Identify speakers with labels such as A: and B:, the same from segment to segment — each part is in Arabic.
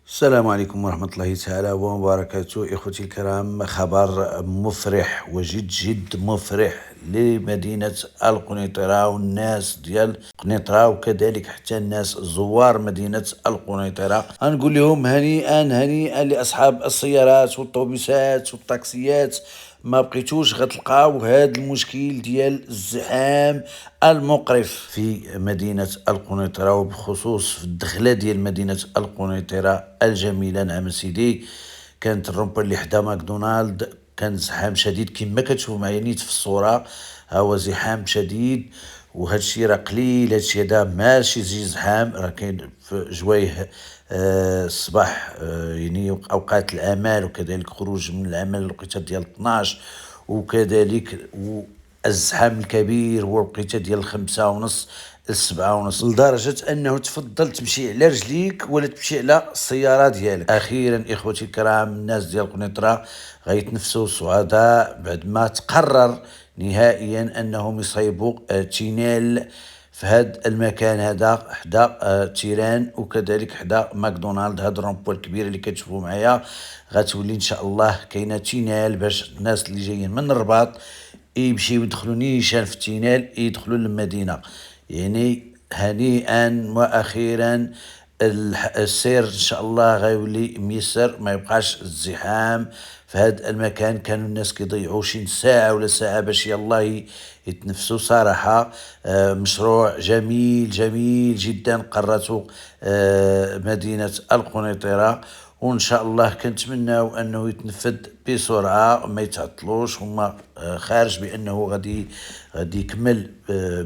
A: السلام عليكم ورحمة الله تعالى وبركاته. إخوتي الكرام، خبر مفرح وجد جد مفرح لمدينة القنيطرة والناس ديال القنيطرة، وكذلك حتى الناس زوار مدينة القنيطرة. غنقول لهم هنيئا هنيئا لأصحاب السيارات والطوبيسات والطاكسيات. ما بقيتوش غتلقاو هذا المشكل ديال الزحام المقرف في مدينة القنيطرة، وبخصوص في الدخلة ديال مدينة القنيطرة الجميلة. نعم سيدي، كانت الرومبا اللي حدا ماكدونالد كان زحام شديد كما كتشوفوا معايا نيت في الصورة. هو زحام شديد، وهذا الشيء راه قليل. هذا الشيء هذا ماشي زي زحام، راه كاين في جوايه الصباح، يعني اوقات العمل، وكذلك خروج من العمل الوقيته ديال 12، وكذلك الزحام الكبير هو الوقيته ديال 5:30 ل7:30، لدرجة أنه تفضل تمشي على رجليك ولا تمشي على السيارة ديالك. أخيرا إخوتي الكرام، الناس ديال قنيطرة غيتنفسوا سعداء بعد ما تقرر نهائيا أنهم يصيبوا تينيل في هذا المكان هذا حدا تيران، وكذلك حدا ماكدونالد. هاد الرومبوال الكبير اللي كتشوفوا معايا غتولي ان شاء الله كاينه تينال، باش الناس اللي جايين من الرباط يمشيو يدخلوا نيشان في التينال يدخلوا للمدينه. يعني هنيئا واخيرا السير ان شاء الله غيولي ميسر، ما يبقاش الزحام في هذا المكان. كانوا الناس كيضيعوا شي ساعه ولا ساعه باش يلا يتنفسوا. صراحه مشروع جميل جميل جدا قرته مدينه القنيطره، وان شاء الله كنتمناو انه يتنفذ بسرعه ما يتعطلوش. هما خارج بانه غادي يكمل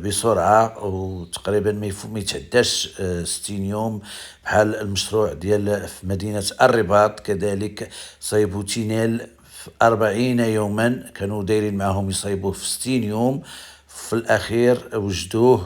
A: بسرعه، وتقريبا ما يتعداش 60 يوم بحال المشروع ديال في مدينه الرباط. كذلك صايبوا تينيل في 40 يوما، كانوا دايرين معهم يصايبوه في 60 يوم. في الاخير وجدوه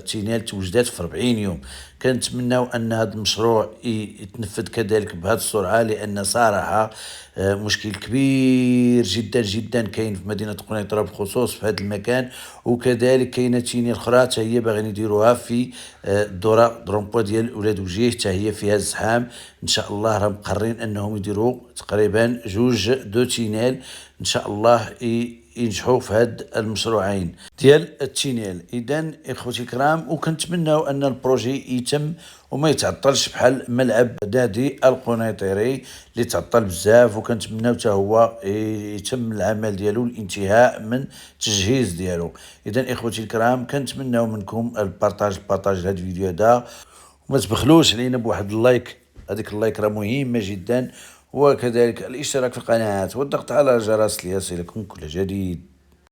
A: تينيل توجدات في 40 يوم. كنتمناو ان هذا المشروع يتنفذ كذلك بهذه السرعه، لان صراحه مشكل كبير جدا جدا كاين في مدينه قنيطره بخصوص في هذا المكان. وكذلك كاينه تينيل اخرى حتى هي باغيين يديروها في الدوره درومبو ديال اولاد وجيه، حتى هي فيها الزحام. ان شاء الله راه مقررين انهم يديروا تقريبا جوج دو تينيل ان شاء الله ينجحوا في هاد المشروعين ديال التينيل. اذا اخوتي الكرام، وكنتمناو ان البروجي يتم وما يتعطلش بحال ملعب نادي القنيطري اللي تعطل بزاف، وكنتمناو حتى هو يتم العمل ديالو، الانتهاء من التجهيز ديالو. اذا اخوتي الكرام، كنتمناو منكم البارطاج لهذا الفيديو هذا، وما تبخلوش علينا بواحد اللايك. هذيك اللايك راه مهمه جدا، وكذلك الاشتراك في القناه والضغط على الجرس ليصلكم كل جديد.